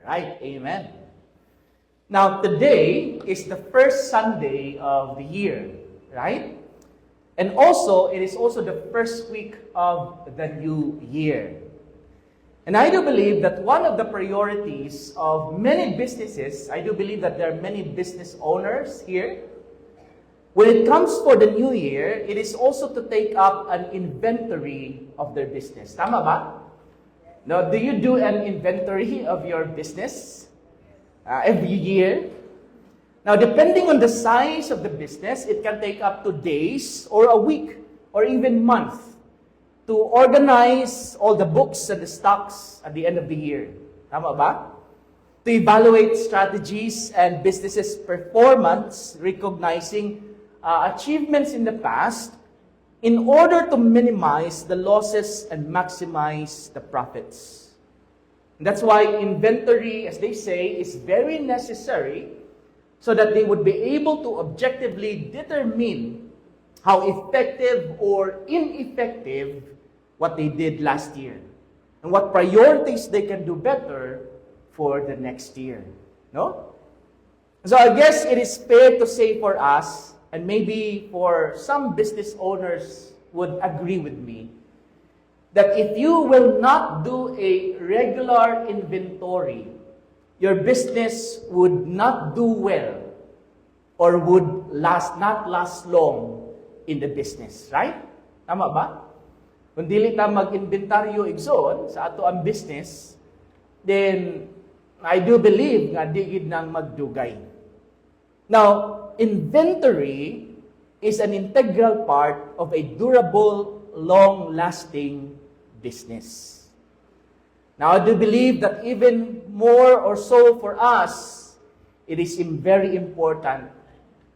Right, amen. Now, today is the first Sunday of the year, right? And also, it is also the first week of the new year. And I do believe that one of the priorities of many businesses, I do believe that there are many business owners here. When it comes for the new year, it is also to take up an inventory of their business. Tama ba? Now, do you do an inventory of your business every year? Now, depending on the size of the business, it can take up to days or a week or even month to organize all the books and the stocks at the end of the year. Tama ba? To evaluate strategies and businesses' performance, recognizing achievements in the past, in order to minimize the losses and maximize the profits. And that's why inventory, as they say, is very necessary so that they would be able to objectively determine how effective or ineffective what they did last year and what priorities they can do better for the next year. No? So I guess it is fair to say for us, and maybe for some business owners would agree with me, that if you will not do a regular inventory, your business would not do well or would not last long in the business. Right? Tama ba? Kung dili ta mag-inventaryo igsoon sa ato ang business, then I do believe nga di gid nang magdugay. Now, inventory is an integral part of a durable, long-lasting business. Now, I do believe that even more or so for us, it is very important,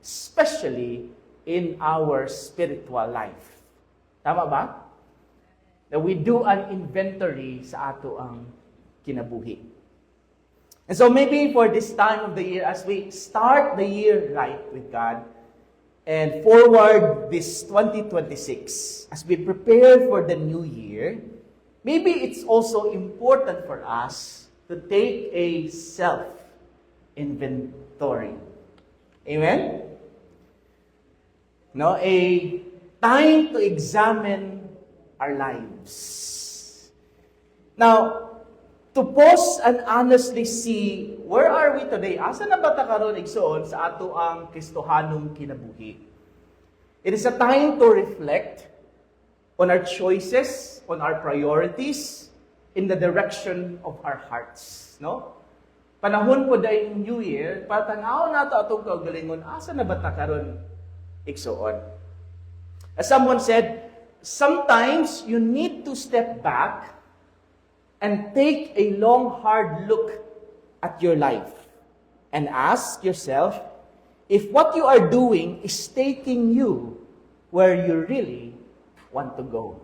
especially in our spiritual life. Tama ba? That we do an inventory sa ato ang kinabuhi. And so maybe for this time of the year, as we start the year right with God, and forward this 2026, as we prepare for the new year, maybe it's also important for us to take a self-inventory. Amen? No, a time to examine our lives. Now, to pause and honestly see, where are we today? Asa na ba ta karon igsoon sa ato ang Kristohanong kinabuhi? It is a time to reflect on our choices, on our priorities, in the direction of our hearts. No? Panahon po dahil New Year, para tanaw nato atong kaugalingon, asa na ba ta karon igsoon? As someone said, sometimes you need to step back and take a long, hard look at your life and ask yourself if what you are doing is taking you where you really want to go.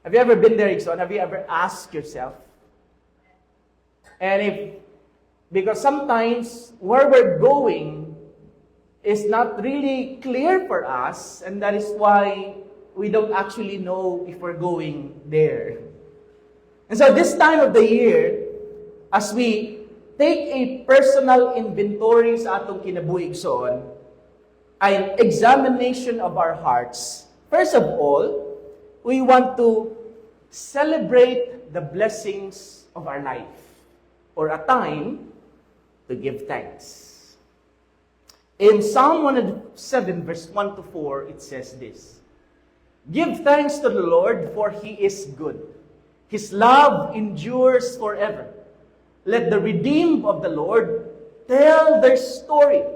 Have you ever been there, Ixon? Have you ever asked yourself? And because sometimes where we're going is not really clear for us, and that is why we don't actually know if we're going there. And so this time of the year, as we take a personal inventory sa atong kinabuhi igsoon, an examination of our hearts, first of all, we want to celebrate the blessings of our life, or a time to give thanks. In Psalm 107, verse 1 to 4, it says this: "Give thanks to the Lord, for He is good. His love endures forever. Let the redeemed of the Lord tell their story,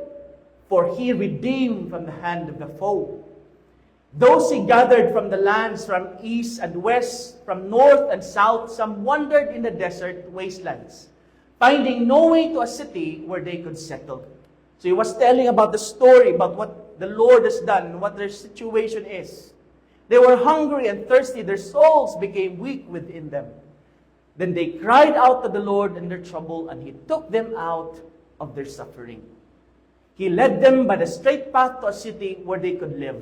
for He redeemed from the hand of the foe. Those He gathered from the lands from east and west, from north and south, some wandered in the desert wastelands, finding no way to a city where they could settle." So he was telling about the story, about what the Lord has done, what their situation is. They were hungry and thirsty. Their souls became weak within them. Then they cried out to the Lord in their trouble, and He took them out of their suffering. He led them by the straight path to a city where they could live.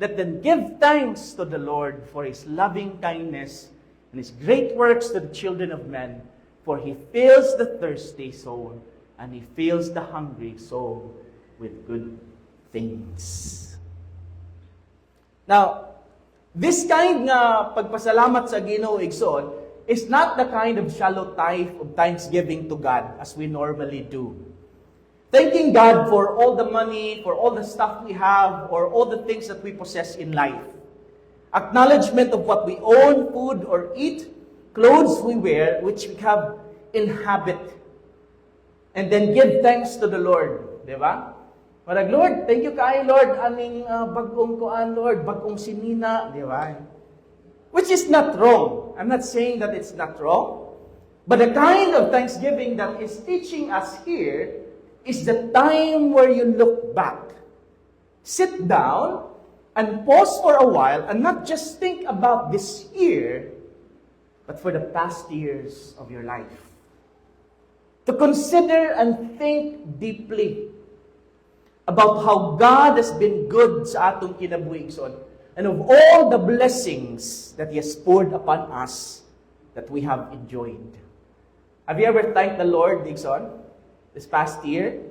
Let them give thanks to the Lord for His loving kindness and His great works to the children of men. For He fills the thirsty soul, and He fills the hungry soul with good things. Now, this kind na pagpasalamat sa Ginoo igsoon is not the kind of shallow type of thanksgiving to God as we normally do. Thanking God for all the money, for all the stuff we have, or all the things that we possess in life. Acknowledgement of what we own, food or eat, clothes we wear, which we have inhabit. And then give thanks to the Lord. Diba? Marag, Lord, thank you kay Lord, aning bagong kuan, Lord, bagong sinina. Diba? Which is not wrong. I'm not saying that it's not wrong. But the kind of thanksgiving that is teaching us here is the time where you look back. Sit down and pause for a while and not just think about this year, but for the past years of your life. To consider and think deeply about how God has been good sa atong kinabuhi igsoon, and of all the blessings that He has poured upon us that we have enjoyed. Have you ever thanked the Lord, igsoon, this past year?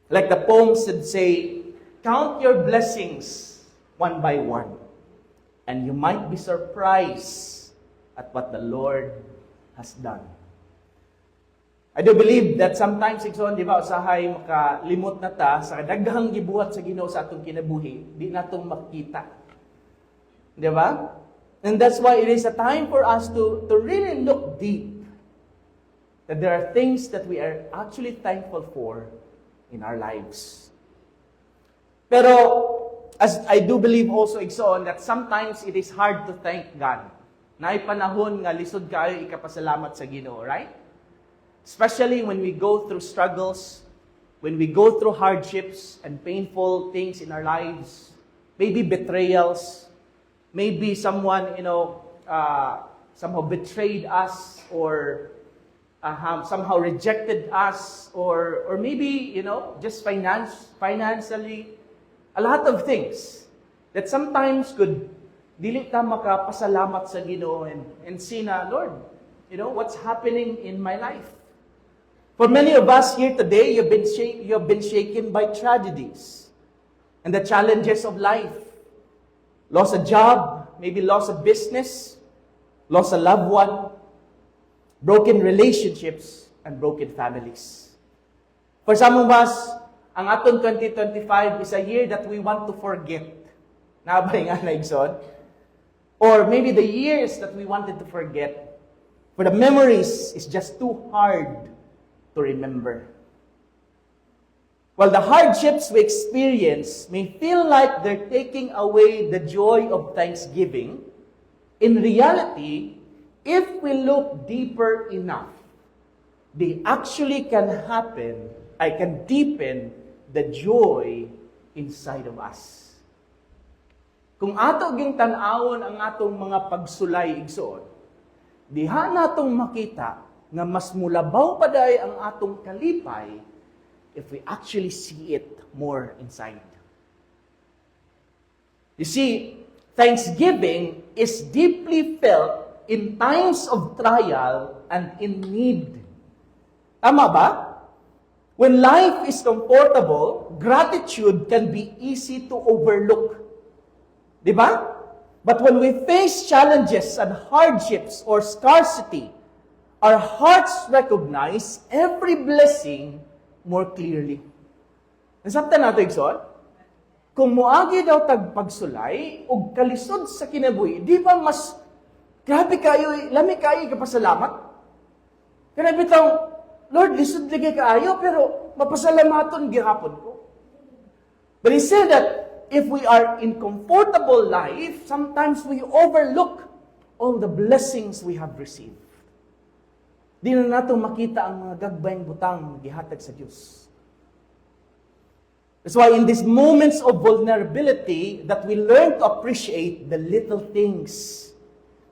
Like the poem should say, count your blessings one by one, and you might be surprised at what the Lord has done. I do believe that sometimes, igsoon, di ba, usahay makalimot na ta sa daghang gibuhat sa Ginoo sa atong kinabuhi, di natong makita. Di ba? And that's why it is a time for us to really look deep. That there are things that we are actually thankful for in our lives. Pero, as I do believe also, igsoon, that sometimes it is hard to thank God. Naay panahon nga lisod kayo ikapasalamat sa Ginoo, right? Especially when we go through struggles, when we go through hardships and painful things in our lives, maybe betrayals, maybe someone, somehow betrayed us or somehow rejected us, or maybe, just financially, a lot of things that sometimes could dili ta makapasalamat sa Ginoo and see na, Lord, what's happening in my life? For many of us here today, you have been shaken by tragedies and the challenges of life. Lost a job, maybe lost a business, lost a loved one, broken relationships, and broken families. For some of us, ang atong 2025 is a year that we want to forget. Nabay nga na igsoon. Or maybe the years that we wanted to forget. For the memories is just too hard to remember. While the hardships we experience may feel like they're taking away the joy of thanksgiving, in reality, if we look deeper enough, they actually can deepen the joy inside of us. Kung ato ging tan-awon ang atong mga pagsulay igsoon, diha natong makita nga mas mulabaw pa day ang atong kalipay if we actually see it more inside. You see, thanksgiving is deeply felt in times of trial and in need. Tama ba? When life is comfortable, gratitude can be easy to overlook. Di ba? But when we face challenges and hardships or scarcity, our hearts recognize every blessing more clearly. Nasabtan nato, igsoon? Kung muagi daw tagpagsulay o kalisod sa kinabuhi, di ba mas grabe kayo, lami kayo kapasalamat? Kaya bitang, Lord, lisod lagi kaayo, pero mapasalamaton gihapon ko. But he said that if we are in comfortable life, sometimes we overlook all the blessings we have received. Di na nato makita ang mga gagbayng butang gihatag sa Diyos. That's why in these moments of vulnerability that we learn to appreciate the little things,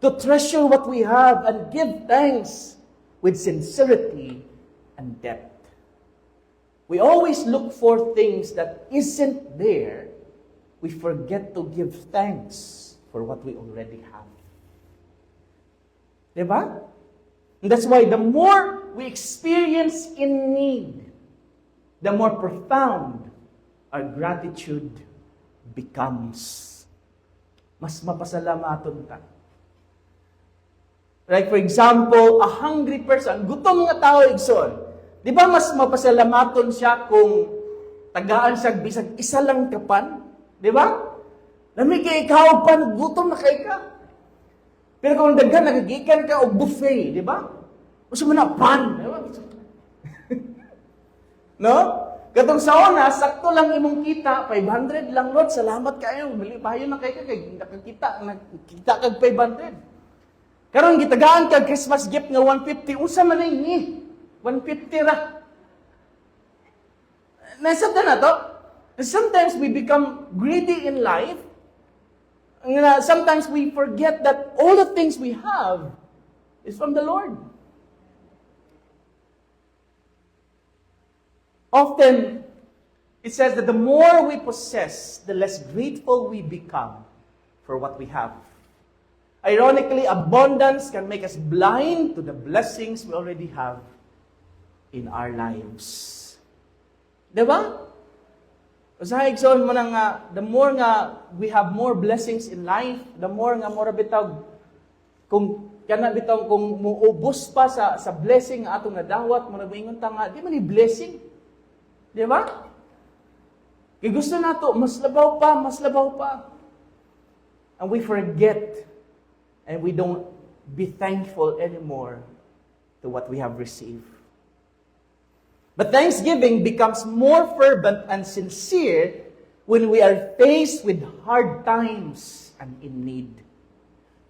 to treasure what we have and give thanks with sincerity and depth. We always look for things that isn't there. We forget to give thanks for what we already have. Diba? And that's why the more we experience in need, the more profound our gratitude becomes. Mas mapasalamaton ta. Like for example, a hungry person, gutom nga tao igsoon. Di ba mas mapasalamaton siya kung tagaan siya bisag isa lang kapan? Di ba? Lami kay ikaw pan, gutom na kay ka. Pero kung daghan nagagikan ka og buffet, di ba? Usa man na pan, di ba? No? Katong sa una, sakto lang imong kita, 500 lang Lord, salamat kayo, mali payo na kay ka kay nakita kag 500. Karon gitagaan kag Christmas gift nga 150, unsa man ni? 150 ra. Nasabtan na to. Sometimes we become greedy in life. Sometimes we forget that all the things we have is from the Lord. Often, it says that the more we possess, the less grateful we become for what we have. Ironically, abundance can make us blind to the blessings we already have in our lives. Diba? Usahay igsoon mo na nga, the more nga we have more blessings in life, the more nga mora bitaw, kung kana bitaw, kung muubos pa sa blessing nga atong nadawat, mura maingon ta nga, di man ni blessing. Diba? Kaya gusto nato, mas labaw pa. And we forget and we don't be thankful anymore to what we have received. But thanksgiving becomes more fervent and sincere when we are faced with hard times and in need.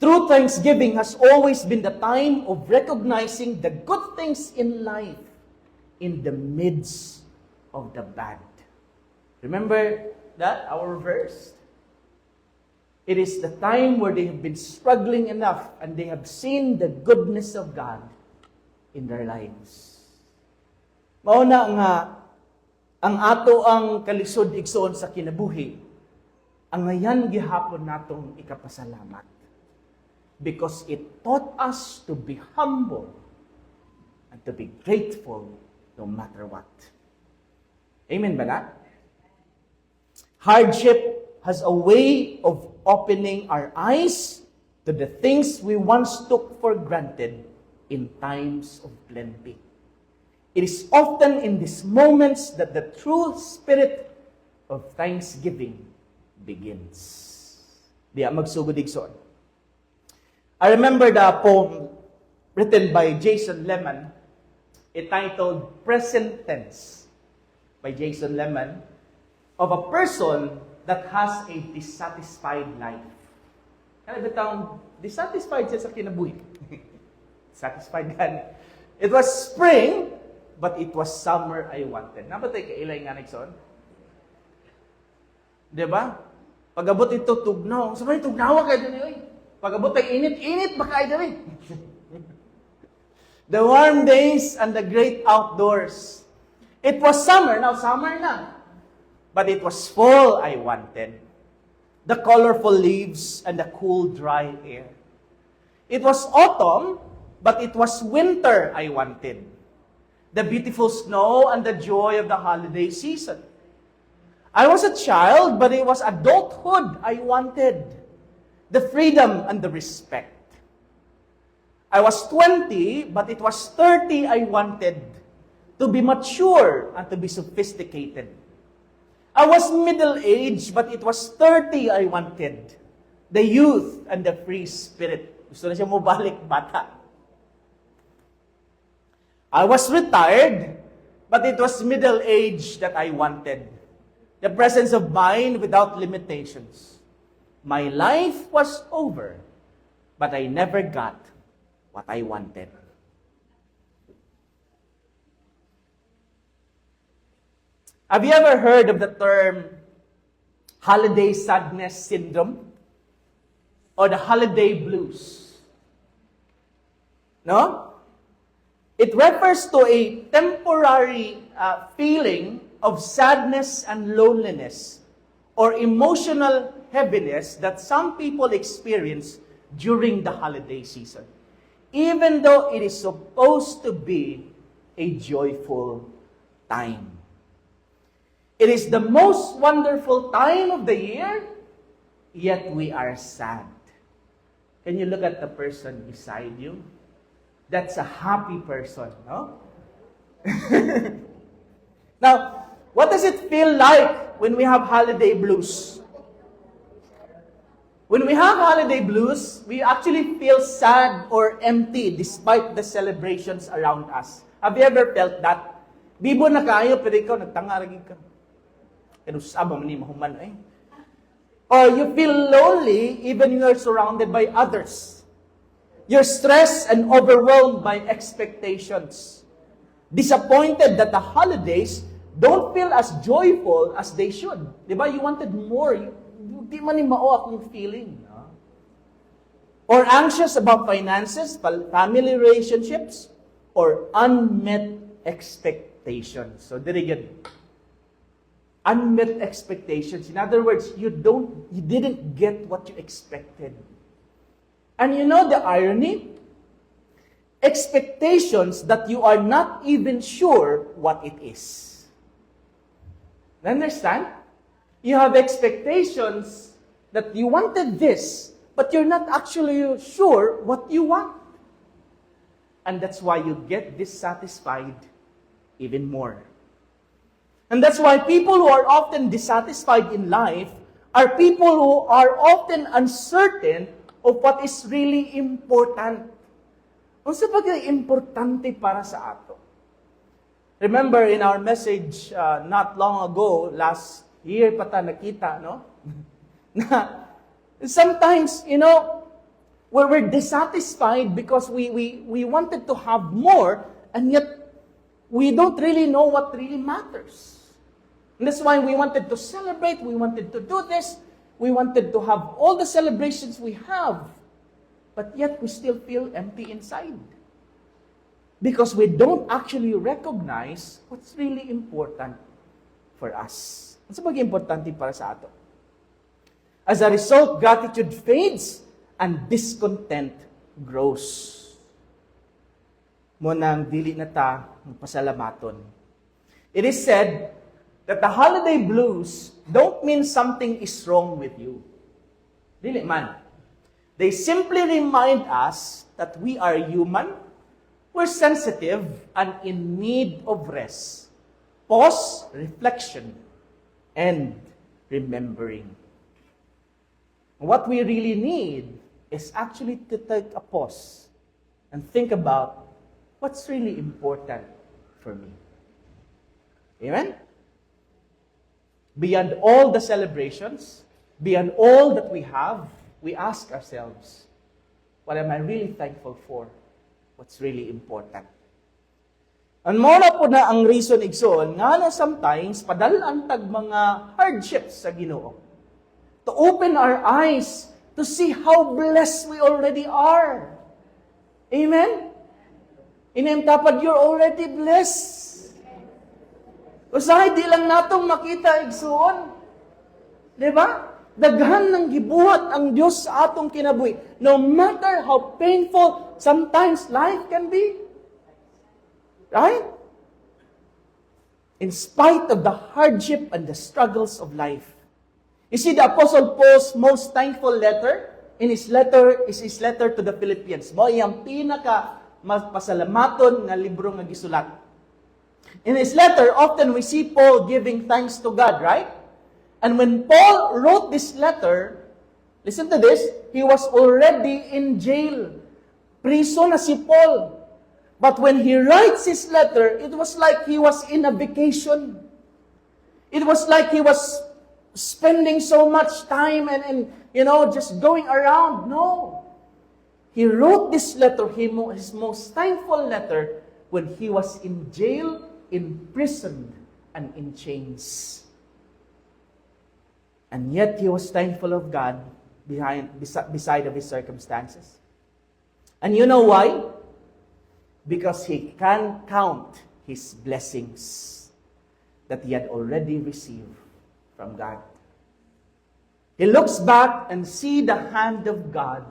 True thanksgiving has always been the time of recognizing the good things in life in the midst of the bad. Remember that, our verse? It is the time where they have been struggling enough and they have seen the goodness of God in their lives. Mauna nga, ang ato ang kalisod igsoon sa kinabuhi, ang ngayan gihapon natong ikapasalamat. Because it taught us to be humble and to be grateful no matter what. Amen ba na? Hardship has a way of opening our eyes to the things we once took for granted in times of plenty. It is often in these moments that the true spirit of thanksgiving begins. Diya magsugod igsoon. I remember the poem written by Jason Lemon, entitled Present Tense, by Jason Lemon, of a person that has a dissatisfied life. Kaya bitang dissatisfied siya sa kinabuhi. Satisfied gan. It was spring, but it was summer I wanted. Napatay kailay nga nagson? Diba? Pag-abot ito, tugnaw. Sabay, tugnawa kayo din yun. Pag-abot ay init ba kayo din? The warm days and the great outdoors. It was summer. Now, summer na. But it was fall I wanted. The colorful leaves and the cool, dry air. It was autumn, but it was winter I wanted. The beautiful snow and the joy of the holiday season. I was a child, but it was adulthood I wanted. The freedom and the respect. I was 20, but it was 30 I wanted. To be mature and to be sophisticated. I was middle-aged, but it was 30 I wanted. The youth and the free spirit. Gusto na siya mabalik, bata. I was retired, but it was middle-age that I wanted. The presence of mind without limitations. My life was over, but I never got what I wanted. Have you ever heard of the term holiday sadness syndrome? Or the holiday blues? No? It refers to a temporary feeling of sadness and loneliness or emotional heaviness that some people experience during the holiday season. even though it is supposed to be a joyful time. It is the most wonderful time of the year, yet we are sad. Can you look at the person beside you? That's a happy person, no? Now, what does it feel like when we have holiday blues? When we have holiday blues, we actually feel sad or empty despite the celebrations around us. Have you ever felt that? Bibo na kayo, pero ikaw nagtangaragin ka. Pero sabang ni mahuman eh. Or you feel lonely even when you're surrounded by others. You're stressed and overwhelmed by expectations. Disappointed that the holidays don't feel as joyful as they should. Diba? You wanted more. Di man ni mao akong feeling. No? Or anxious about finances, family relationships, or unmet expectations. So, diri yun. Unmet expectations. In other words, you didn't get what you expected. And you know the irony? Expectations that you are not even sure what it is. Understand? You have expectations that you wanted this, but you're not actually sure what you want. And that's why you get dissatisfied even more. And that's why people who are often dissatisfied in life are people who are often uncertain of what is really important. Unsa ba kay importante para sa ato? Remember in our message not long ago, last year pa ta nakita, no? Na sometimes, we're dissatisfied because we wanted to have more, and yet we don't really know what really matters. And that's why we wanted to celebrate, we wanted to do this, we wanted to have all the celebrations we have, but yet we still feel empty inside. Because we don't actually recognize what's really important for us. Ano ba importante para sa ato? As a result, gratitude fades and discontent grows. Munang dili na ta pasalamaton. It is said that the holiday blues don't mean something is wrong with you. Dili man. They simply remind us that we are human, we're sensitive, and in need of rest. Pause, reflection, and remembering. What we really need is actually to take a pause and think about what's really important for me. Amen? Beyond all the celebrations, beyond all that we have, we ask ourselves, what am I really thankful for? What's really important? And muna po na ang reason igsoon, nga na sometimes, padalaan tag mga hardships sa Ginoo. To open our eyes to see how blessed we already are. Amen? Tapad, you're already blessed. Usahay, di lang natong makita igsoon. Diba? Daghan ng gibuhat ang Diyos sa atong kinabuhi. No matter how painful sometimes life can be. Right? In spite of the hardship and the struggles of life. You see, the Apostle Paul's most thankful letter, is his letter to the Philippians. Mo iyang pinaka pasalamaton nga libro nga gisulat. In his letter, often we see Paul giving thanks to God, right? And when Paul wrote this letter, listen to this, he was already in jail. Prison na si Paul. But when he writes his letter, it was like he was in a vacation. It was like he was spending so much time and just going around. No. He wrote this letter, his most thankful letter, when he was in jail, imprisoned, and in chains. And yet he was thankful of God beside of his circumstances. And you know why? Because he can count his blessings that he had already received from God. He looks back and see the hand of God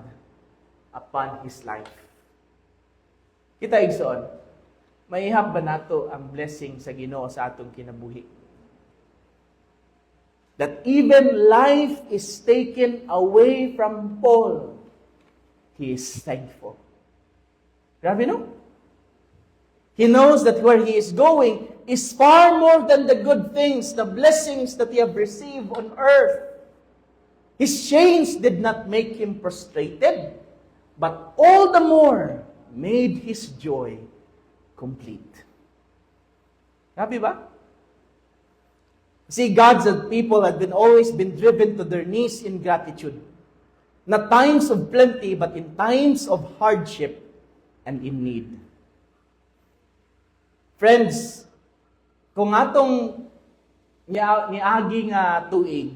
upon his life. Kita igsoon, maihap ba nato ang blessing sa Ginoo sa atong kinabuhi? That even life is taken away from Paul, he is thankful. Grabe, no? He knows that where he is going is far more than the good things, the blessings that he have received on earth. His chains did not make him prostrated, but all the more made his joy complete. Happy ba? See, God's people have always been driven to their knees in gratitude. Not times of plenty, but in times of hardship and in need. Friends, kung atong niagi nga tuig,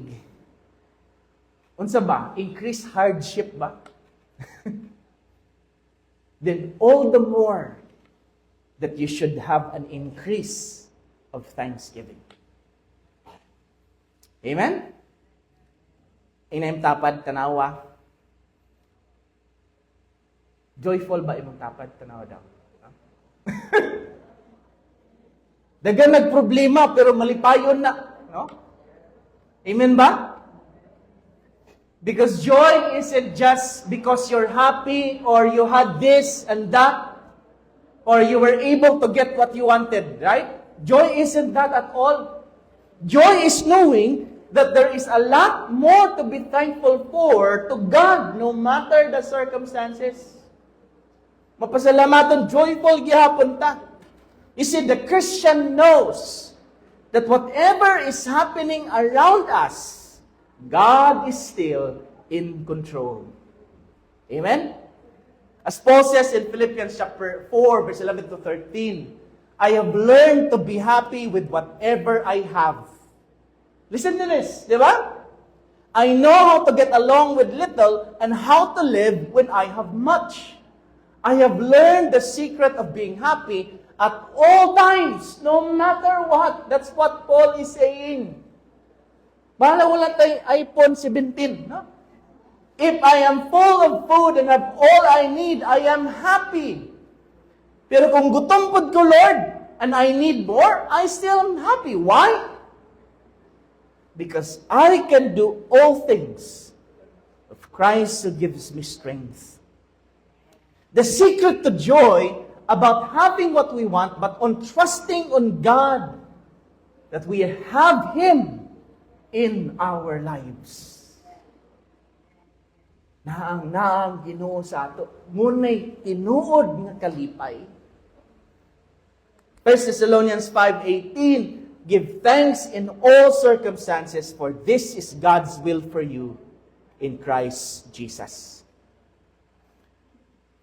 unsa ba? Increased hardship ba? Then all the more that you should have an increase of thanksgiving. Amen? Inaim tapad tanawa. Joyful ba imong tapad tanawa daw? Dagan nagproblema pero malipayon na, no? Amen ba? Because joy isn't just because you're happy or you had this and that or you were able to get what you wanted, right? Joy isn't that at all. Joy is knowing that there is a lot more to be thankful for to God no matter the circumstances. Mapasalamaton, joyful gihapon ta. You see, the Christian knows that whatever is happening around us, God is still in control. Amen? As Paul says in Philippians chapter 4, verse 11 to 13, I have learned to be happy with whatever I have. Listen to this, di ba? I know how to get along with little and how to live when I have much. I have learned the secret of being happy at all times, no matter what. That's what Paul is saying. Bahala wala tayong iPhone 17, no? If I am full of food and have all I need, I am happy. Pero kung gutom pod ko, Lord, and I need more, I still am happy. Why? Because I can do all things of Christ who gives me strength. The secret to joy about having what we want, but on trusting on God that we have Him in our lives. Naang Ginoo sa ato, ngunay tinuod nga kalipay. 1 Thessalonians 5:18, give thanks in all circumstances, for this is God's will for you in Christ Jesus.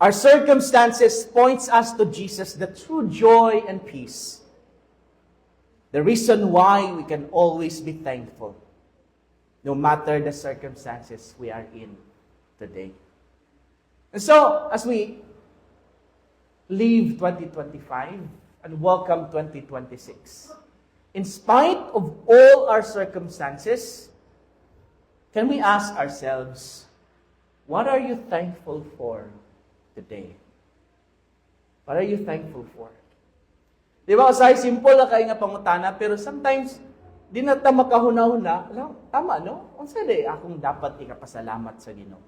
Our circumstances points us to Jesus, the true joy and peace. The reason why we can always be thankful, no matter the circumstances we are in today. And so, as we leave 2025 and welcome 2026, in spite of all our circumstances, can we ask ourselves, what are you thankful for today? What are you thankful for? Di ba, usay simple na kayo nga pangutana, pero sometimes, di na ta makahuna-huna, tama, no? Unsa day akong dapat ikapasalamat sa Ginoo?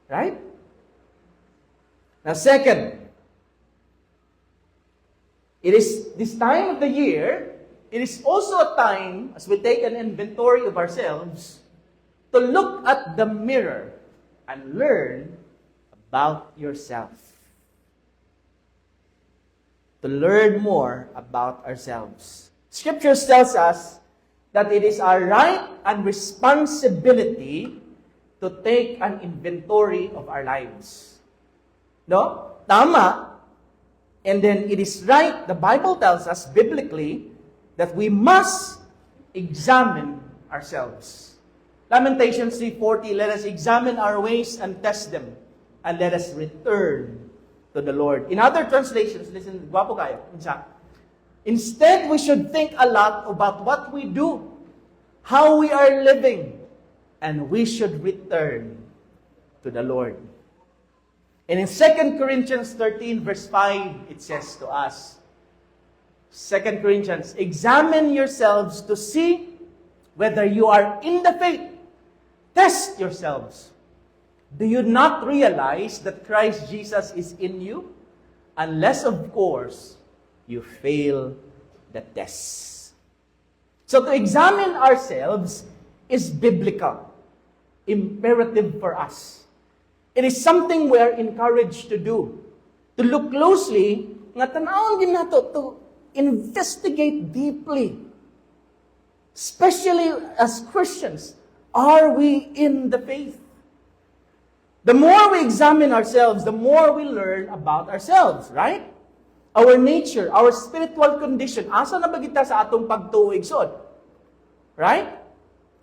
Right? Now, second, it is this time of the year, it is also a time, as we take an inventory of ourselves, to look at the mirror and learn about yourself. To learn more about ourselves. Scriptures tells us that it is our right and responsibility to take an inventory of our lives. No? Tama. And then it is right, the Bible tells us biblically, that we must examine ourselves. Lamentations 3:40, let us examine our ways and test them, and let us return to the Lord. In other translations, listen, guwapo kayo. Instead, we should think a lot about what we do, how we are living, and we should return to the Lord. And in 2 Corinthians 13 verse 5, it says to us, 2 Corinthians, examine yourselves to see whether you are in the faith. Test yourselves. Do you not realize that Christ Jesus is in you? Unless, of course, you fail the test. So to examine ourselves is biblical, imperative for us. It is something we are encouraged to do. To look closely, nga tanawon din nato to investigate deeply. Especially as Christians, are we in the faith? The more we examine ourselves, the more we learn about ourselves, right? Our nature, our spiritual condition. Asa na ba kita sa atong pagtuig sod? Right?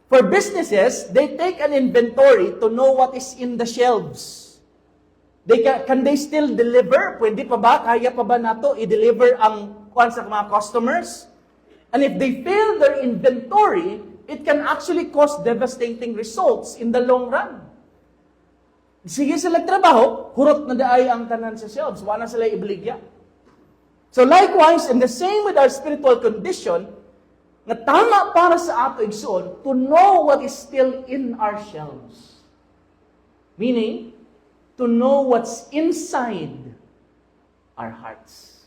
For businesses, they take an inventory to know what is in the shelves. Can they still deliver? Pwede pa ba? Kaya pa ba nato i-deliver ang kuan sa mga customers? And if they fail their inventory, it can actually cause devastating results in the long run. Sige sila trabaho, hurot na daay ang tanan sa shelves. Wala sila ibligya. So likewise, and the same with our spiritual condition, na tama para sa ato igsoon to know what is still in our shelves. Meaning, to know what's inside our hearts.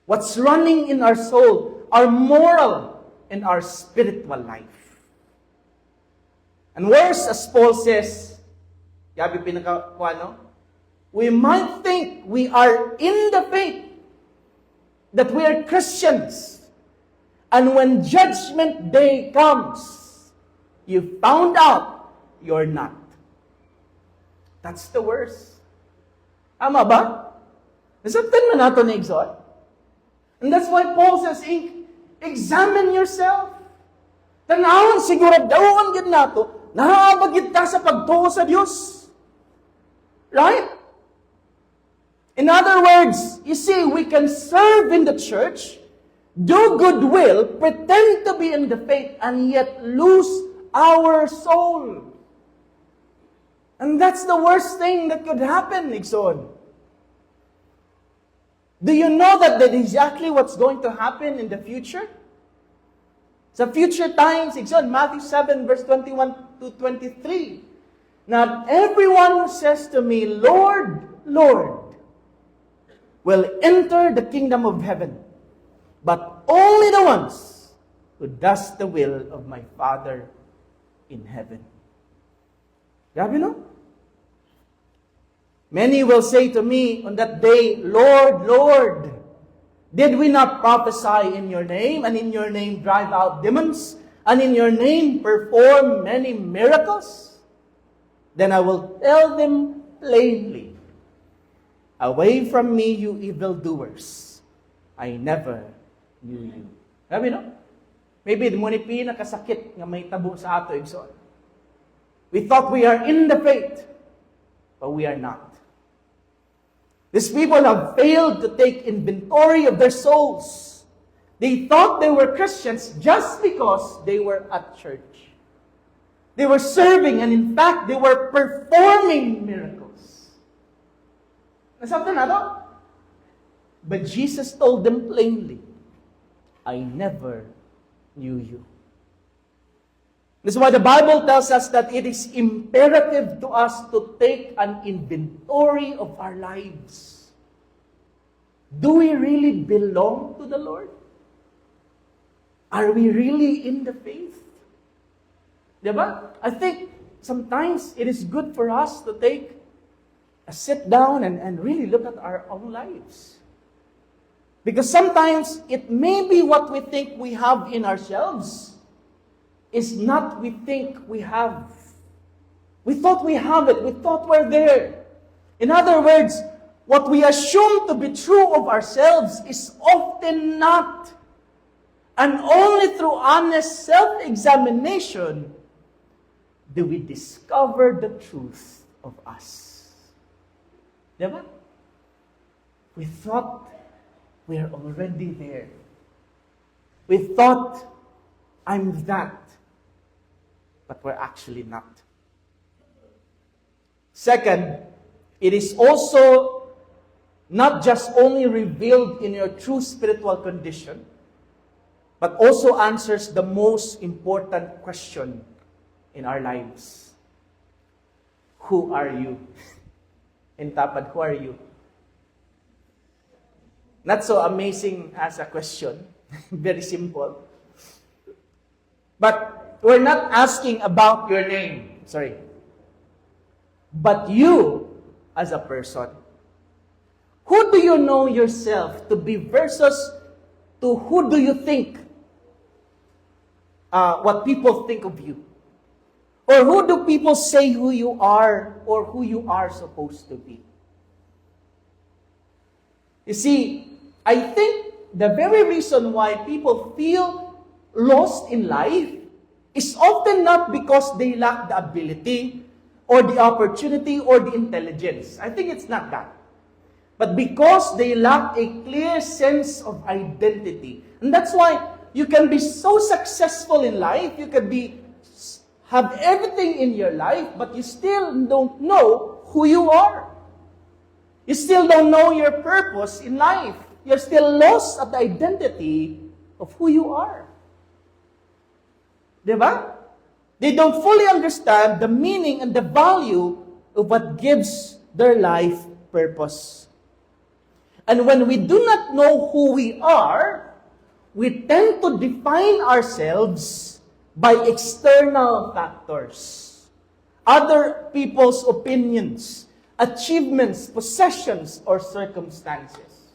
What's running in our soul, our moral and our spiritual life. And worse, as Paul says, yabi pinakakuano, we might think we are in the faith, that we are Christians. And when judgment day comes, you found out you're not. That's the worst. Tama ba? Nasabtan man nato ni Exhort. And that's why Paul says, examine yourself. Tanawon siguro dawan gid nato, nahabagid ta sa pagtuo sa Dios. Right? In other words, you see, we can serve in the church, do goodwill, pretend to be in the faith, and yet lose our soul. And that's the worst thing that could happen, Igsoon. Do you know that exactly what's going to happen in the future? Sa future times, Igsoon, Matthew 7 verse 21 to 23. Not everyone who says to me, Lord, Lord, will enter the kingdom of heaven, but only the ones who does the will of my Father in heaven. Grabe, no? Many will say to me on that day, Lord, Lord, did we not prophesy in your name, and in your name drive out demons, and in your name perform many miracles? Then I will tell them plainly, away from me, you evildoers. I never knew you. Sabi, no? Maybe mo ni pinakasakit nga may tabo sa ato, Igsoon. We thought we are in the faith, but we are not. These people have failed to take inventory of their souls. They thought they were Christians just because they were at church. They were serving, and in fact, they were performing miracles. Nasabtan na to? But Jesus told them plainly, I never knew you. This is why the Bible tells us that it is imperative to us to take an inventory of our lives. Do we really belong to the Lord? Are we really in the faith? Diba? I think sometimes it is good for us to take a sit down and really look at our own lives. Because sometimes it may be what we think we have in ourselves is not we think we have. We thought we have it. We thought we're there. In other words, what we assume to be true of ourselves is often not. And only through honest self-examination do we discover the truth of us. Diba? We thought we are already there. We thought, I'm that. But we're actually not. Second, It is also not just only revealed in your true spiritual condition, but also answers the most important question in our lives. Who are you? In Tapad, who are you? Not so amazing as a question. Very simple. But we're not asking about your name. Sorry. But you as a person. Who do you know yourself to be versus to who do you think what people think of you? Or who do people say who you are or who you are supposed to be? You see, I think the very reason why people feel lost in life is often not because they lack the ability or the opportunity or the intelligence. I think it's not that. But because they lack a clear sense of identity. And that's why you can be so successful in life, you can have everything in your life, but you still don't know who you are. You still don't know your purpose in life. You're still lost at the identity of who you are. Diba? They don't fully understand the meaning and the value of what gives their life purpose. And when we do not know who we are, we tend to define ourselves by external factors, other people's opinions, achievements, possessions, or circumstances.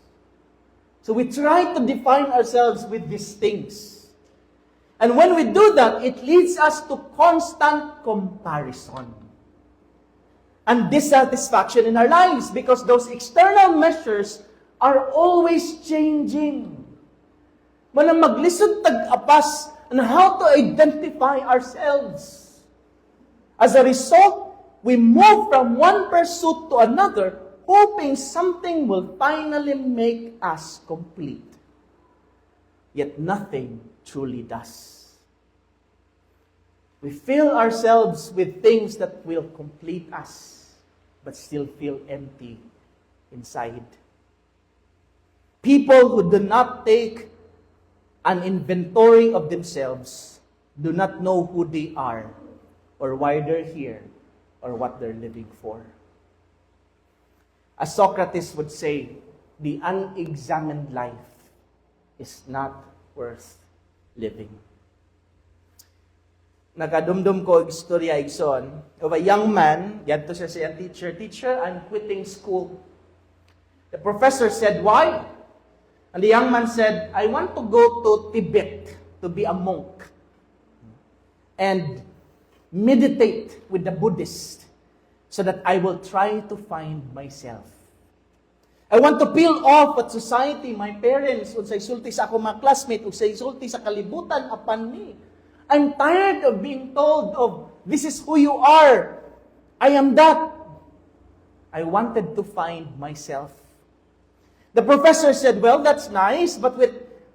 So we try to define ourselves with these things. And when we do that, it leads us to constant comparison and dissatisfaction in our lives because those external measures are always changing. Walang maglisod tag-apas on how to identify ourselves. As a result, we move from one pursuit to another, hoping something will finally make us complete. Yet nothing truly does. We fill ourselves with things that will complete us, but still feel empty inside. People who do not take an inventory of themselves do not know who they are, or why they're here, or what they're living for. As Socrates would say, the unexamined life is not worth living. Nakadumdum ko istorya igsoon of a young man, yadto siya sa teacher, I'm quitting school. The professor said, why? And the young man said, I want to go to Tibet to be a monk and meditate with the Buddhist so that I will try to find myself. I want to peel off what society, my parents, unsay sulti sa ako mga classmate, unsay sulti sa kalibutan upon me. I'm tired of being told of, this is who you are. I am that. I wanted to find myself. The professor said, well, that's nice, but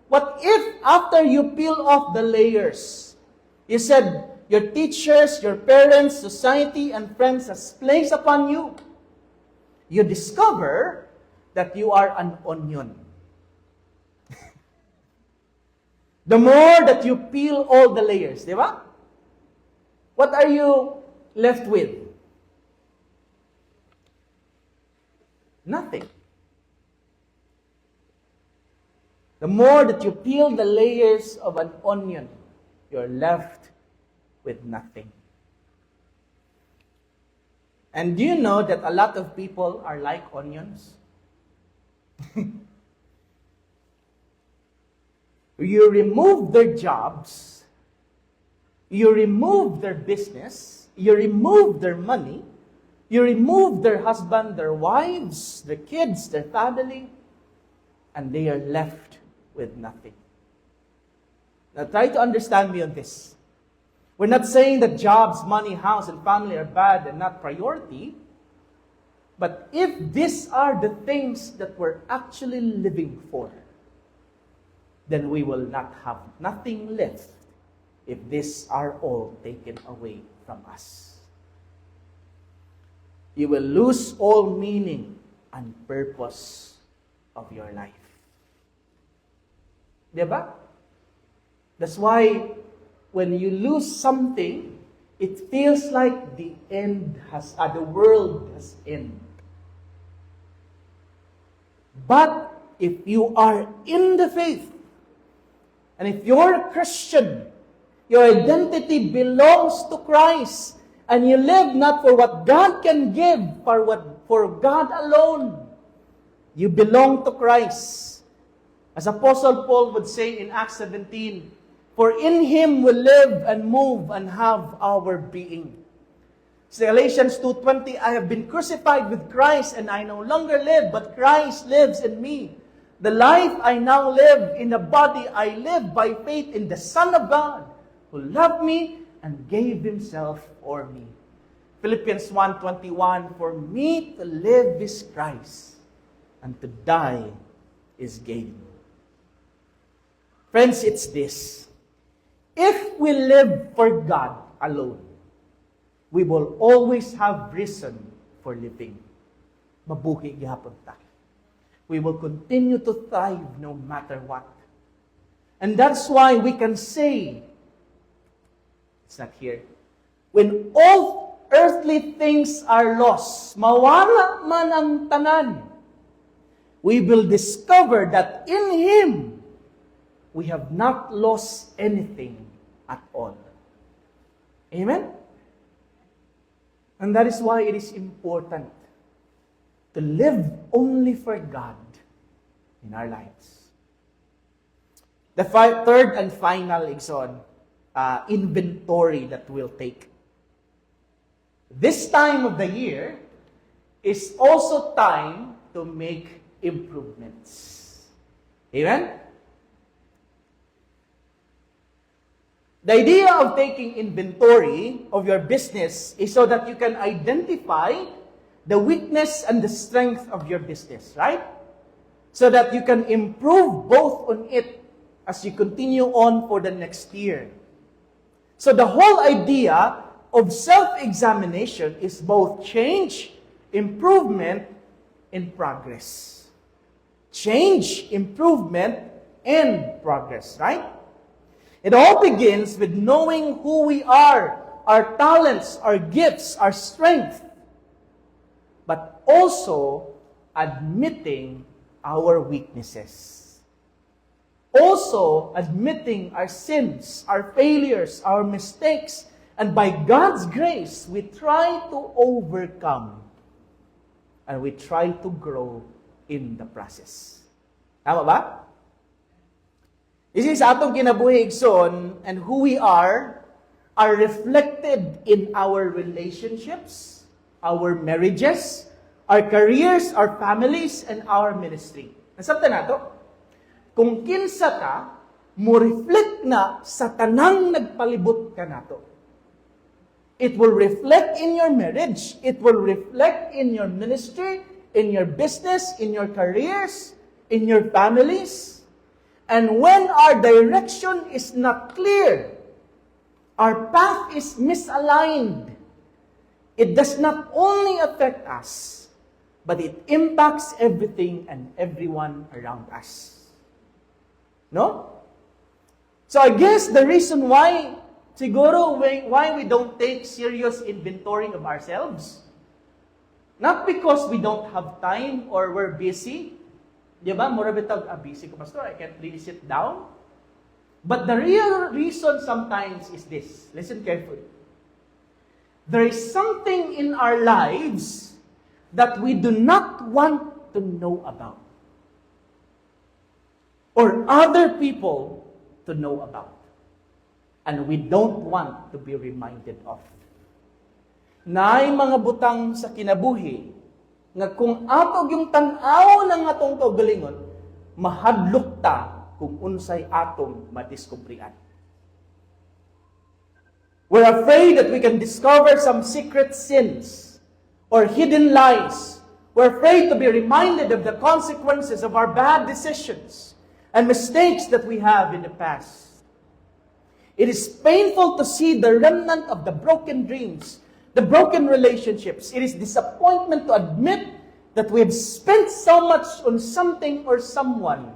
what if after you peel off the layers, you said, your teachers, your parents, society, and friends has placed upon you, you discover that you are an onion. The more that you peel all the layers, di ba? What are you left with? Nothing. The more that you peel the layers of an onion, you're left with nothing. And do you know that a lot of people are like onions? You remove their jobs, you remove their business, you remove their money, you remove their husband, their wives, their kids, their family, and they are left with nothing. Now try to understand me on this. We're not saying that jobs, money, house, and family are bad and not priority. But if these are the things that we're actually living for, then we will not have nothing left if these are all taken away from us. you will lose all meaning and purpose of your life. Diba? That's why when you lose something, it feels like the world has ended. But if you are in the faith, and if you're a Christian, your identity belongs to Christ, and you live not for what God can give, for God alone. You belong to Christ. As Apostle Paul would say in Acts 17, for in Him we live and move and have our being. Galatians 2:20, I have been crucified with Christ, and I no longer live, but Christ lives in me. The life I now live in the body, I live by faith in the Son of God, who loved me and gave Himself for me. Philippians 1:21, for me to live is Christ, and to die is gain. Friends, it's this. If we live for God alone, we will always have reason for living. Mabuhi gihapon ta. We will continue to thrive no matter what. And that's why we can say, it's not here, when all earthly things are lost, mawala man ang tanan, we will discover that in Him, we have not lost anything at all. Amen? And that is why it is important to live only for God in our lives. The third and final inventory that we'll take. This time of the year is also time to make improvements. Amen? The idea of taking inventory of your business is so that you can identify the weakness and the strength of your business, right? So that you can improve both on it as you continue on for the next year. So the whole idea of self-examination is both change, improvement, and progress. Change, improvement, and progress, right? It all begins with knowing who we are, our talents, our gifts, our strength, but also admitting our weaknesses. Also admitting our sins, our failures, our mistakes, and by God's grace, we try to overcome and we try to grow in the process. Tama ba? This is atong kinabuhi igsoon, and who we are reflected in our relationships, our marriages, our careers, our families, and our ministry. Nasabtan nato? Kung kinsa ka, mo reflect na sa tanang nagpalibot ka nato. It will reflect in your marriage. It will reflect in your ministry, in your business, in your careers, in your families. And when our direction is not clear, our path is misaligned, it does not only affect us, but it impacts everything and everyone around us. No? So I guess the reason why we don't take serious inventory of ourselves, not because we don't have time or we're busy. Di ba? Mura bitag, busy ko, pastor, I can't really sit down. But the real reason sometimes is this. Listen carefully. There is something in our lives that we do not want to know about, or other people to know about, and we don't want to be reminded of. Naay mga butang sa kinabuhi nga kung atog yung tan-aw ng atong kaugalingon, mahadlok ta kung unsay atong madiskubrian. We're afraid that we can discover some secret sins or hidden lies. We're afraid to be reminded of the consequences of our bad decisions and mistakes that we have in the past. It is painful to see the remnant of the broken dreams the broken relationships. It is disappointment to admit that we have spent so much on something or someone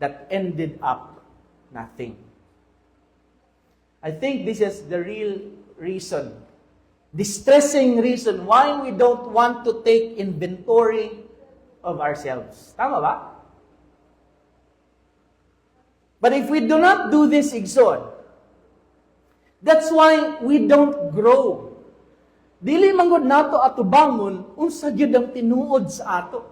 that ended up nothing. I think this is the real reason, distressing reason why we don't want to take inventory of ourselves. Tama ba? But if we do not do this, Igsoon, that's why we don't grow. Dili manggod nato ato bangon, unsa gyud ang tinuod sa ato.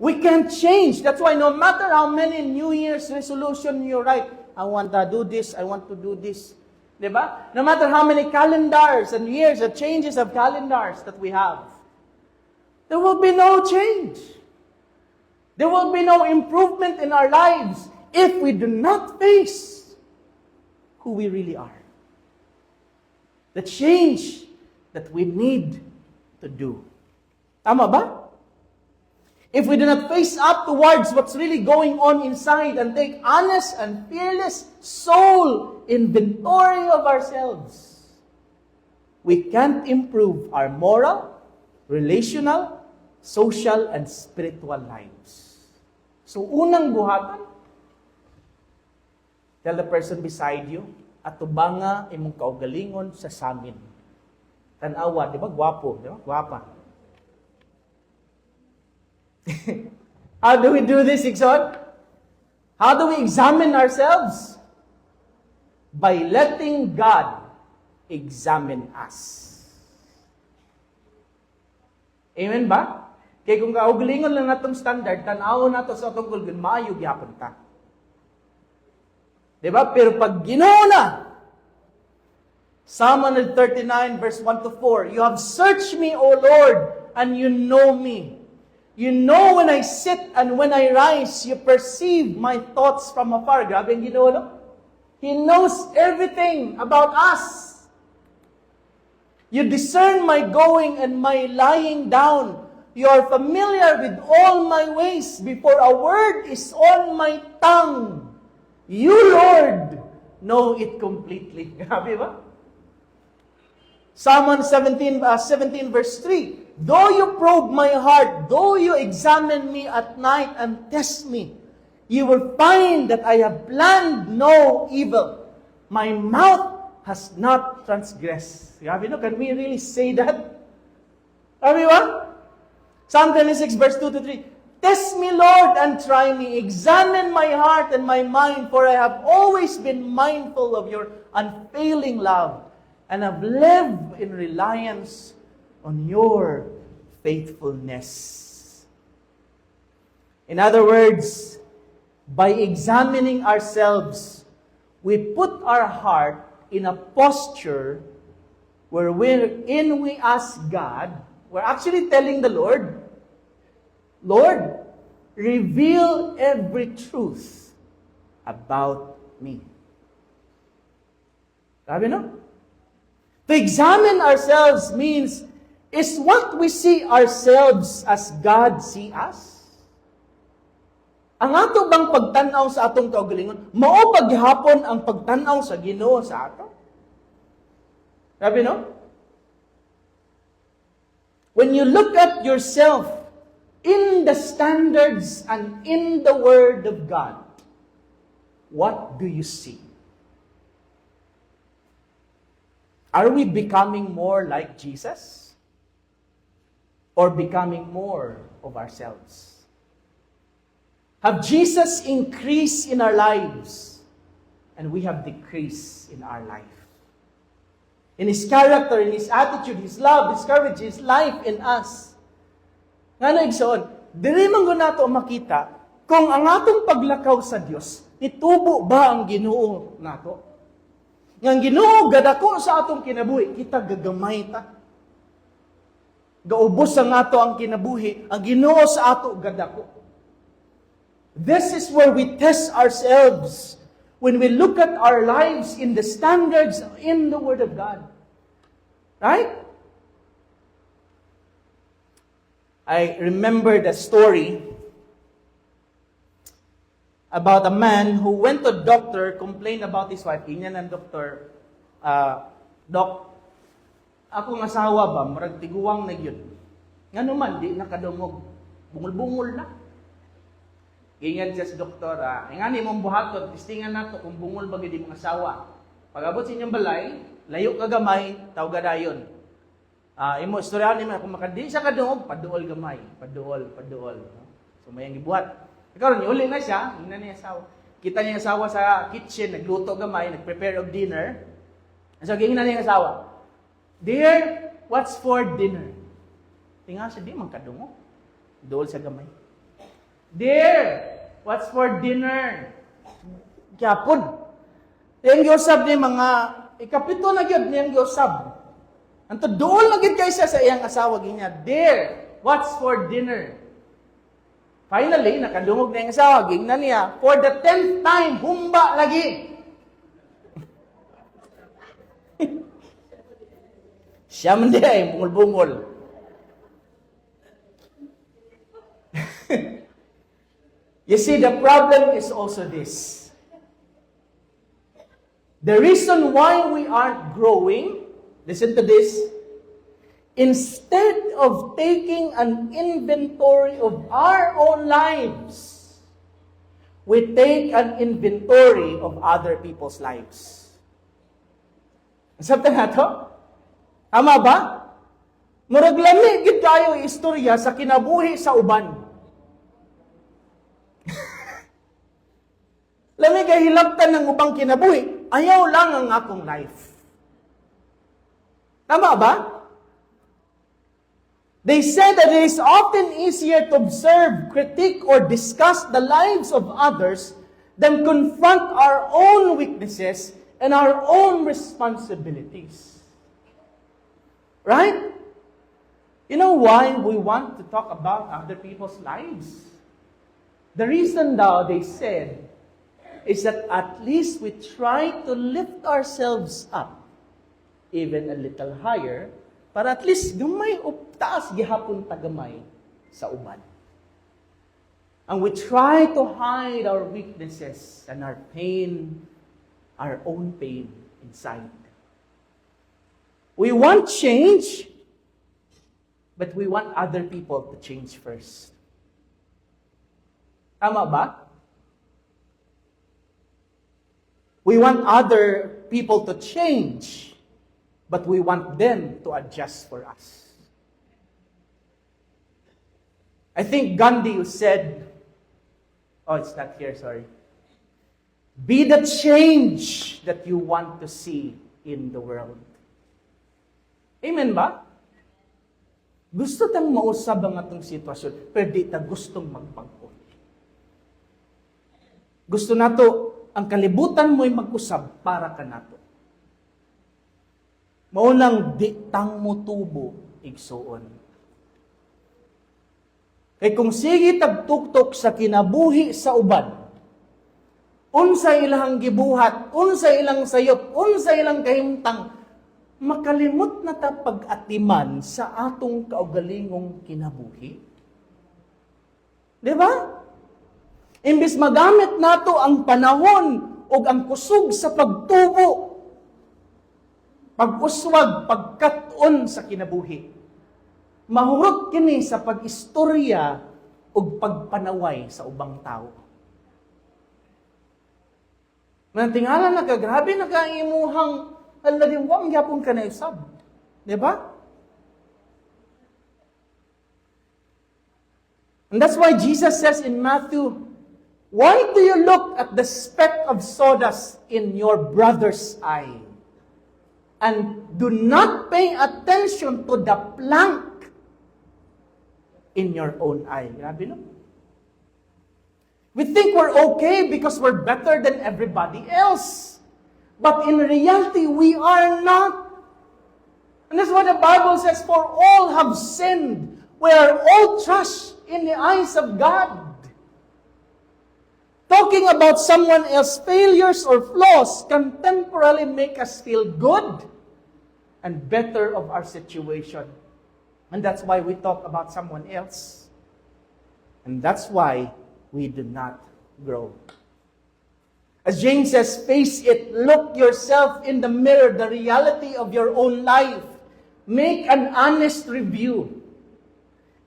We can't change. That's why no matter how many New Year's resolution you write, I want to do this, I want to do this. Diba? No matter how many calendars and years, the changes of calendars that we have, there will be no change. There will be no improvement in our lives if we do not face who we really are. The change that we need to do. Tama ba? If we do not face up towards what's really going on inside and take honest and fearless soul inventory of ourselves, we can't improve our moral, relational, social, and spiritual lives. So, unang buhatan, tell the person beside you, ato ba nga imong kaugalingon sa samin. Tanawa, di ba? Gwapo, di ba? Gwapa. How do we do this, Igsoon? How do we examine ourselves? By letting God examine us. Amen ba? Kaya kung kaugalingon lang natong standard, tanawon nato sa atong gulgon, maayo gyapon ta. Diba? Pero pag Ginoo na, Psalm 139 verse 1 to 4, you have searched me, O Lord, and you know me. You know when I sit and when I rise, you perceive my thoughts from afar. Grabe ang Ginoo, no? He knows everything about us. You discern my going and my lying down. You are familiar with all my ways. Before a word is on my tongue, you, Lord, know it completely. Grabe ba? Psalm 17 verse 3. Though you probe my heart, though you examine me at night and test me, you will find that I have planned no evil. My mouth has not transgressed. Grabe, no? Can we really say that? Grabe ba? Psalm 26 verse 2 to 3. Test me, Lord, and try me. Examine my heart and my mind, for I have always been mindful of your unfailing love, and have lived in reliance on your faithfulness. In other words, by examining ourselves, we put our heart in a posture wherein we ask God, we're actually telling the Lord, Lord, reveal every truth about me. Sabi no? To examine ourselves means, is what we see ourselves as God see us? Ang ato bang pagtanaw sa atong kaugalingon, mao paghapon ang pagtanaw sa Ginoo sa ato? Sabi no? When you look at yourself in the standards and in the Word of God, what do you see? Are we becoming more like Jesus? Or becoming more of ourselves? Have Jesus increased in our lives, and we have decreased in our life? In His character, in His attitude, His love, His courage, His life in us. Nga na igsoon, diri man ko nato makita kung ang atong paglakaw sa Dios, nitubo ba ang Ginoo nato? Nga Ginoo gadako sa atong kinabuhi, kita gagamay ta. Gaubos ang ato ang kinabuhi, ang Ginoo sa ato gadako. This is where we test ourselves when we look at our lives in the standards in the Word of God. Right? I remember the story about a man who went to a doctor, complained about his wife. Ganyan ang doktor, Doc, Akong asawa ba, murag tiguwang na yun. Nga naman, di nakadungog. Bungol-bungol na. Ingan siya sa doktor, ingani mong buhaton, testingan nato kung bungol ba gid imong asawa. Pag-abot sa inyong balay, layo ka gamay, tawgadayon. Imo istoryahan nimo kung makadi siya kadungog, paduol gamay, paduol. No? So mayang gibuhat. Ikaw ni uli na siya, ina niya asawa. Kita niya asawa sa kitchen, nagluto gamay, nagprepare of dinner. So gingina niya asawa, "Dear, what's for dinner?" Tinga siya, di man kadungog. Duol sa gamay. "Dear, what's for dinner?" Gyapon. Yang giusab ni mga ikapito na gyud niyang giusab. Anto duol na gyud kay siya sa iyang asawa ginya, "Dear, what's for dinner?" Finally, nakadungog na yung asawa, gingnan niya, for the 10th time, humba lagi. Siya man di ay bungol-bungol. You see, the problem is also this. The reason why we aren't growing, listen to this, instead of taking an inventory of our own lives, we take an inventory of other people's lives. Sabta na to? Tama ba? Murag lami gid kayo istorya sa kinabuhi sa uban. Lami kay hilabtan ng ubang kinabuhi, ayaw lang ang akong life. Tama ba? They said that it is often easier to observe, critique, or discuss the lives of others than confront our own weaknesses and our own responsibilities. Right? You know why we want to talk about other people's lives? The reason daw, they said, is that at least we try to lift ourselves up even a little higher para at least gamay o taas gihapon tagamay sa uban. And we try to hide our weaknesses and our pain, our own pain inside. We want change, but we want other people to change first. Tama ba? We want other people to change, but we want them to adjust for us. I think Gandhi said, oh, it's not here, sorry. Be the change that you want to see in the world. Amen ba? Gusto tang mausab ang atong sitwasyon, pero di ta gustong magpagpo. Gusto nato ang kalibutan mo'y mag-usab para ka nato. Maunang di tang mo tubo igsuon. Kay kung sige tagtuktok sa kinabuhi sa uban, unsa ilang gibuhat, unsa ilang sayop, unsa ilang kahimtang, makalimot na ta pag-atiman sa atong kaugalingong kinabuhi. Di ba? Imbis magamit nato ang panahon o ang kusog sa pagtubo, pag-uswag, pagkat-on sa kinabuhi, mahurot kini sa pag-istorya o pagpanaway sa ubang tao. Mantingala na ka, grabe na ka imuhang alaliwang yapon ka na isab. Di ba? And that's why Jesus says in Matthew, why do you look at the speck of sawdust in your brother's eye and do not pay attention to the plank in your own eye? Grabe no? We think we're okay because we're better than everybody else. But in reality, we are not. And that's what the Bible says, for all have sinned. We are all trash in the eyes of God. Talking about someone else's failures or flaws can temporarily make us feel good and better of our situation. And that's why we talk about someone else. And that's why we do not grow. As James says, face it, look yourself in the mirror, the reality of your own life. make an honest review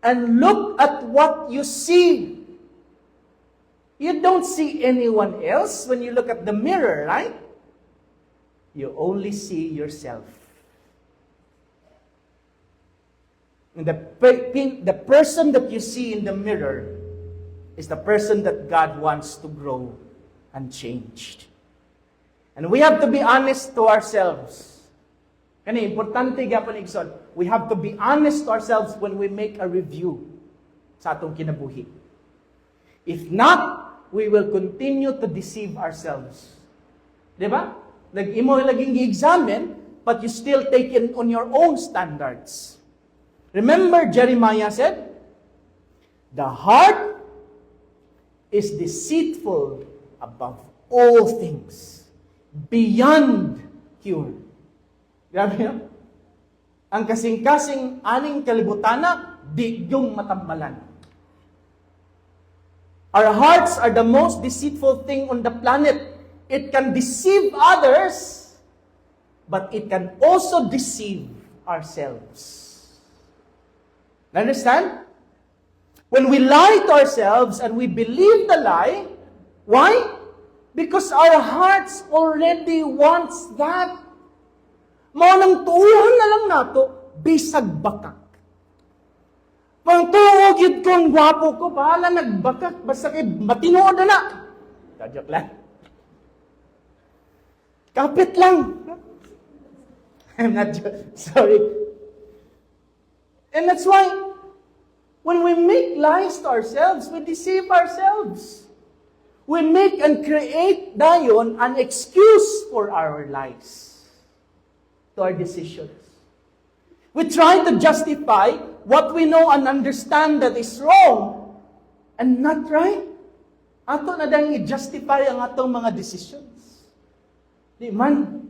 and look at what you see. You don't see anyone else when you look at the mirror, right? You only see yourself. And the person that you see in the mirror is the person that God wants to grow and change. And we have to be honest to ourselves. Kani importante gyapon igsoon, we have to be honest to ourselves when we make a review sa atong kinabuhi. If not, we will continue to deceive ourselves. 'Di ba? Imo laging gi-examine, but you still take it on your own standards. Remember, Jeremiah said, the heart is deceitful above all things, beyond cure. Grabe yun. Ang kasing-kasing aning kalibutana, di yung matambalan. Our hearts are the most deceitful thing on the planet. It can deceive others, but it can also deceive ourselves. Understand? When we lie to ourselves and we believe the lie, why? Because our hearts already wants that. Mao nang tuuhan na lang nato, bisag bakak. Mang tuog yun kong gwapo ko, bahala nagbakak, basta kay matinood na. Joke lang. Kapit lang. I'm not sorry. And that's why, when we make lies to ourselves, we deceive ourselves. We make and create dayon an excuse for our lies, to our decisions. We try to justify what we know and understand that is wrong and not right. Ato na dang i-justify ang atong mga decisions. Di man.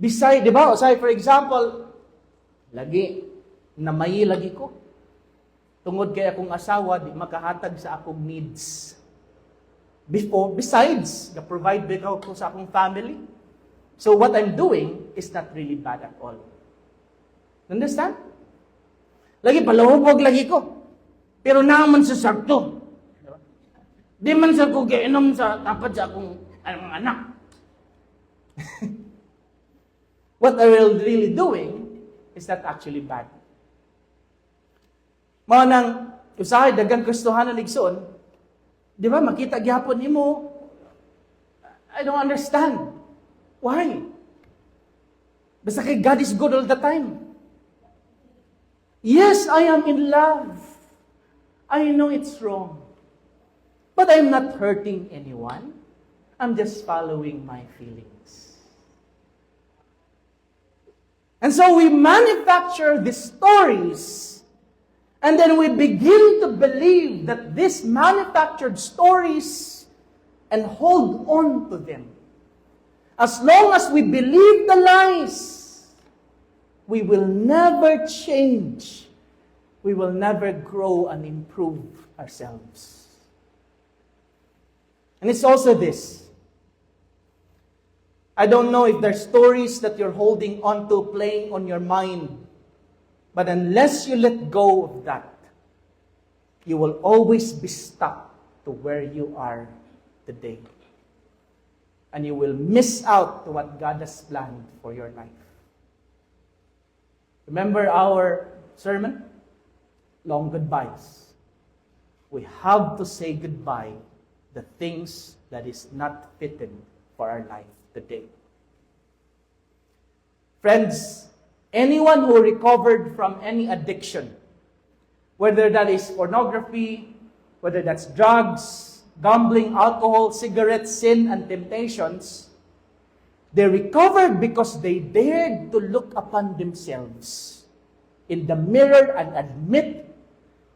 Beside, di ba? O say, for example, lagi, namayi lagi ko. Tungod kay akong asawa, di makahatag sa akong needs. Besides, na-provide ko sa akong family. So what I'm doing is not really bad at all. Understand? Lagi palawag lagi ko. Pero naman sa sakto. Di man sa ko kainom sa tapat sa akong anak. What I'm really doing is not actually bad. Mao nang usahay dagang Kristohanan igsoon, di ba makita gyapon nimo, I don't understand. Why? Basta kay God is good all the time. Yes, I am in love. I know it's wrong. But I'm not hurting anyone. I'm just following my feelings. And so we manufacture these stories, and then we begin to believe that these manufactured stories and hold on to them. As long as we believe the lies, we will never change. We will never grow and improve ourselves. And it's also this. I don't know if there's stories that you're holding on to, playing on your mind. But unless you let go of that, you will always be stuck to where you are today. And you will miss out to what God has planned for your life. Remember our sermon? Long goodbyes. We have to say goodbye the things that is not fitting for our life today. Friends, anyone who recovered from any addiction, whether that is pornography, whether that's drugs, gambling, alcohol, cigarettes, sin, and temptations, they recovered because they dared to look upon themselves in the mirror and admit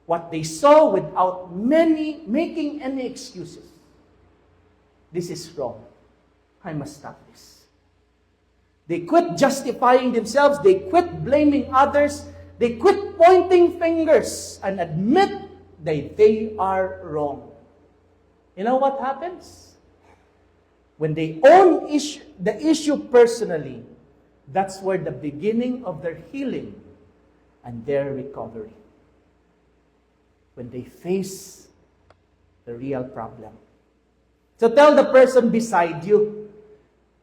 what they saw without making any excuses. This is wrong. I must stop this. They quit justifying themselves. They quit blaming others. They quit pointing fingers and admit that they are wrong. You know what happens? When they own the issue personally, that's where the beginning of their healing and their recovery when they face the real problem. So tell the person beside you,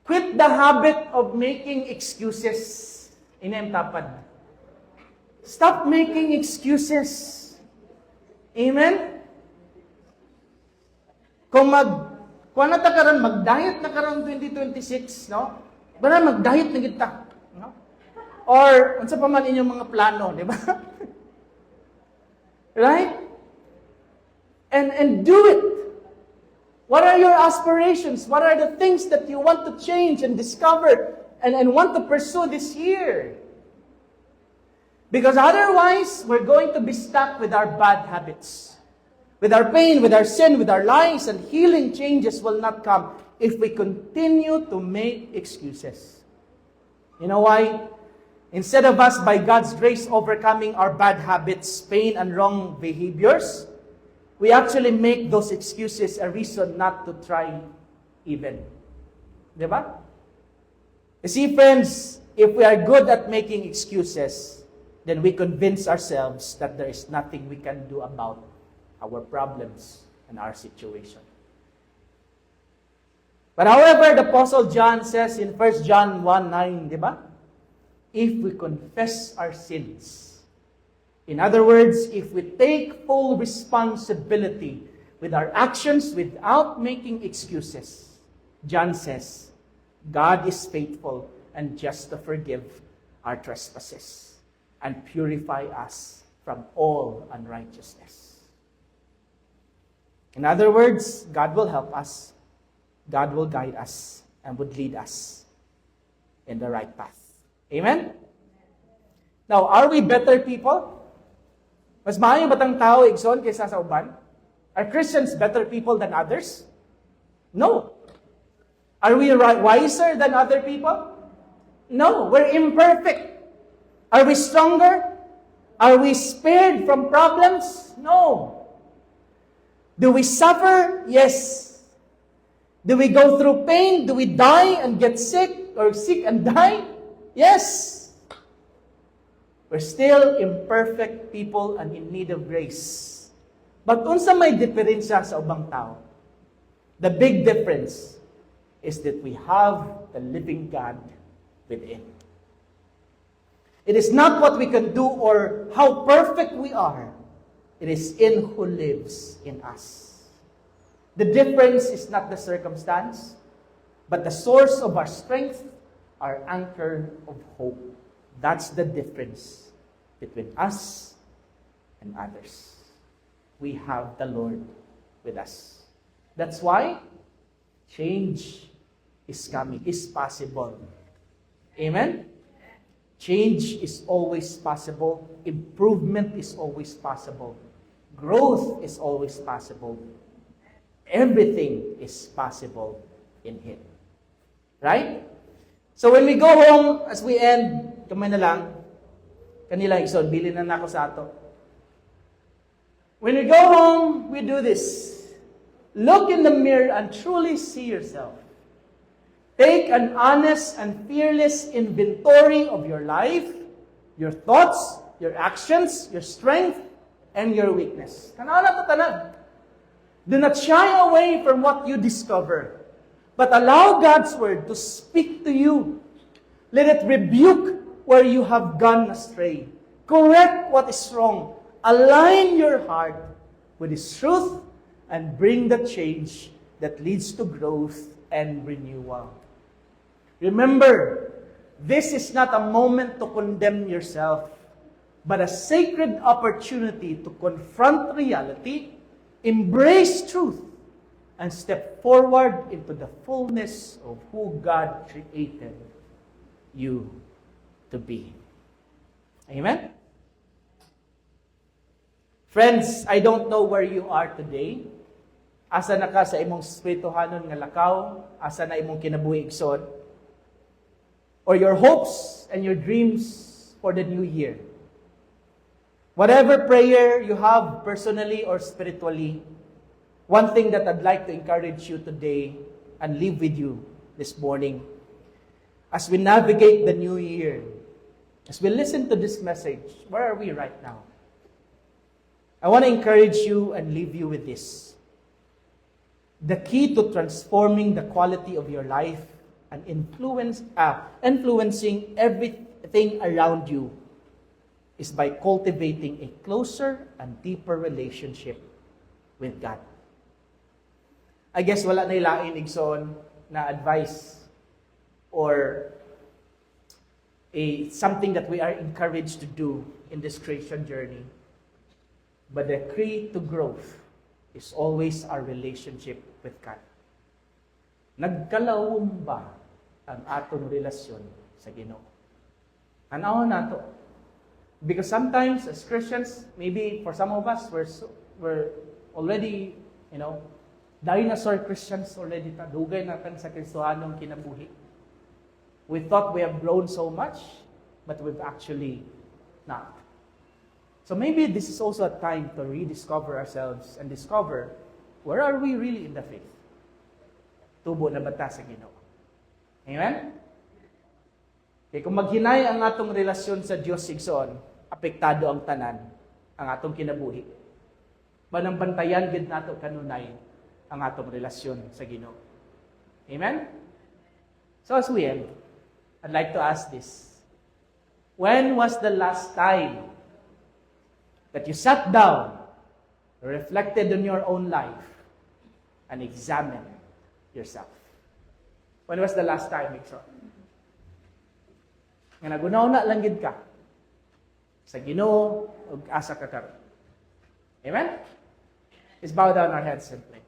quit the habit of making excuses. Inem tapad. Stop making excuses. Amen? Kung kuha na ta karon, mag-diet na karon 2026, no? Bara mag-diet na kita, no? Or unsa pa man inyong mga plano, di ba? Right? And do it. What are your aspirations? What are the things that you want to change and discover and want to pursue this year? Because otherwise, we're going to be stuck with our bad habits. With our pain, with our sin, with our lies, and healing changes will not come if we continue to make excuses. You know why? Instead of us, by God's grace, overcoming our bad habits, pain, and wrong behaviors, we actually make those excuses a reason not to try even. Diba? You see, friends, if we are good at making excuses, then we convince ourselves that there is nothing we can do about our problems and our situation. But however, the Apostle John says in 1 John 1:9, diba? If we confess our sins, in other words, if we take full responsibility with our actions without making excuses, John says, God is faithful and just to forgive our trespasses and purify us from all unrighteousness. In other words, God will help us, God will guide us, and would lead us in the right path. Amen? Now, are we better people? Mas maayo batang tao igsoon kaysa sa uban? Are Christians better people than others? No. Are we wiser than other people? No, we're imperfect. Are we stronger? Are we spared from problems? No. Do we suffer? Yes. Do we go through pain? Do we die and get sick or sick and die? Yes. We're still imperfect people and in need of grace. But unsa may diferensya sa ubang tao? The big difference is that we have the living God within. It is not what we can do or how perfect we are. It is in who lives in us. The difference is not the circumstance, but the source of our strength, our anchor of hope. That's the difference between us and others. We have the Lord with us. That's why change is coming, is possible. Amen? Change is always possible. Improvement is always possible. Growth is always possible. Everything is possible in Him. Right? So when we go home, as we end, kamay na lang, kanila ison, bilin na nako sa ato. When we go home, we do this. Look in the mirror and truly see yourself. Take an honest and fearless inventory of your life, your thoughts, your actions, your strength, and your weakness. Kanala to tanan. Do not shy away from what you discover, but allow God's word to speak to you. Let it rebuke where you have gone astray. Correct what is wrong. Align your heart with His truth and bring the change that leads to growth and renewal. Remember, this is not a moment to condemn yourself, but a sacred opportunity to confront reality, embrace truth, and step forward into the fullness of who God created you to be. Amen? Friends, I don't know where you are today. Asa na ka sa imong spirituhanon nga lakaw, asa na imong kinabuhi igsoon, or your hopes and your dreams for the new year. Whatever prayer you have personally or spiritually, one thing that I'd like to encourage you today and leave with you this morning, as we navigate the new year, As we listen to this message, where are we right now? I want to encourage you and leave you with this. The key to transforming the quality of your life and influencing everything around you is by cultivating a closer and deeper relationship with God. I guess wala na ilain igsoon na advice or something that we are encouraged to do in this Christian journey. But the key to growth is always our relationship with God. Nagkalawom ba ang atong relasyon sa Ginoo? Tanaw nato. Because sometimes as Christians, maybe for some of us, we're already, dinosaur Christians already. Dugay natin sa Kristohanong kinabuhi. We thought we have grown so much, but we've actually not. So maybe this is also a time to rediscover ourselves and discover where are we really in the faith. Tubo na bata sa Ginoo. Amen? Kaya kung maghinay ang atong relasyon sa Diyos igsoon, apektado ang tanan, ang atong kinabuhi. Banambantayan gid nato kanunay ang atong relasyon sa Ginoo. Amen? So as we end, I'd like to ask this. When was the last time that you sat down, reflected on your own life, and examined yourself? When was the last time, Ikson? Nga nagunaw-na lang gid ka sa Ginoo ug asa ka karon. Amen? Let's bow down our heads and pray.